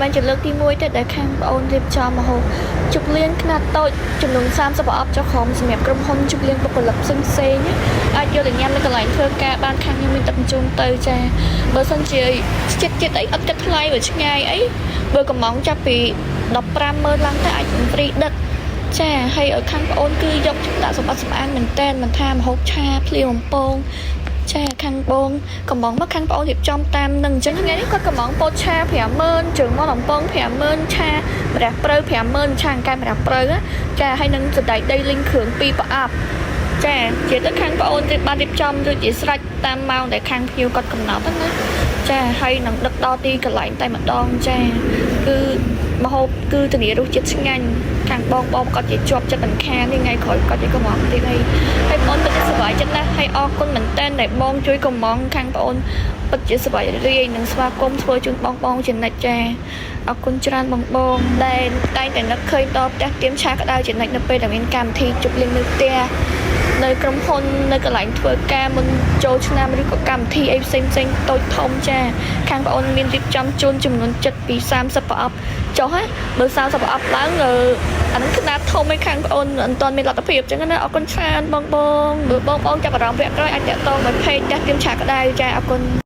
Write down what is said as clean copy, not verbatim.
មិនជាលើកទី1ទេដែលខាងបងអូនរៀបចំមកហូបជប់លៀងខ្នាតតូចចំនួន30ប្រអប់ចុះក្រុមសម្រាប់ក្រុមហ៊ុនជប់លៀងបុគ្គលិកផ្សេងៗអាចយកទៅញ៉ាំនៅកន្លែងធ្វើការបានខាងខ្ញុំមានទឹកបញ្ជូនទៅចាបើសិនជាចិត្តអីអត់ចិត្តថ្លៃឬឆ្ងាយអីបើកំងចាប់ពី150000ឡើងទៅអាចហ្វ្រីដឹកចាហើយឲ្យខាងបងអូនគឺយកដាក់សម្បត្តិសម្អាងមែនតែនមិនថាម្ហូបឆាភ្លាវបំពងចាខាងបងកំងមកខាងបងអូនរៀបចំតាមនឹងអញ្ចឹងថ្ងៃនេះគាត់កំងពោតឆា50000ជើងមកបំពង50000ឆាម្រះព្រៅ50000ឆាកែម្រះព្រៅចាហើយនឹងសណ្តែកដីលីងគ្រឿង2ប្រអប់ចាជាទៅខាងបងអូនបានរៀបចំដូចជាស្រេចតាមម៉ោងដែលខាងភ្ញៀវគាត់កំណត់ហ្នឹងណាចាហើយនឹងដឹកដល់ទីកន្លែងតែម្ដងចាគឺម្ហូបគឺធានារសជាតិឆ្ងាញ់ខាងបងគាត់ជាជាប់ចិត្តមិនខានថ្ងៃក្រោយគាត់ជាកំងទៀតហើយបងពិតជាសប្បាយចិត្តណាស់ហើយអរគុណមែនតើដែលបងជួយកំងខាងបងពិតជាសប្បាយរីកនឹងស្វាគមន៍ធ្វើជូនបងជានិច្ចចាអរគុណច្រើនបងដែលតែងតែនឹកឃើញដល់ផ្ទះទៀមឆាក្តៅជានិច្ចនៅពេលដែលមានកម្មវិធីជប់លៀងនៅផ្ទះនៅក្រុមហ៊ុននៅកន្លែងធ្វើការមុនចូលឆ្នាំឬក៏កម្មវិធីអីផ្សេងតូចធំចាខាងបងអូនមានរៀបចំជូនចំនួន7ពី30ប្រអប់ចុះហ៎បើ30ប្រអប់ឡើងអានឹងខ្នាតធំឯខាងបងអូនមិនទាន់មានលទ្ធភាពអញ្ចឹងណាអរគុណច្រើនបងបើបងចាប់អារម្មណ៍វគ្គក្រោយអាចតាក់ទងមកเพจផ្ទះទៀមឆាក្តៅចាអរគុណ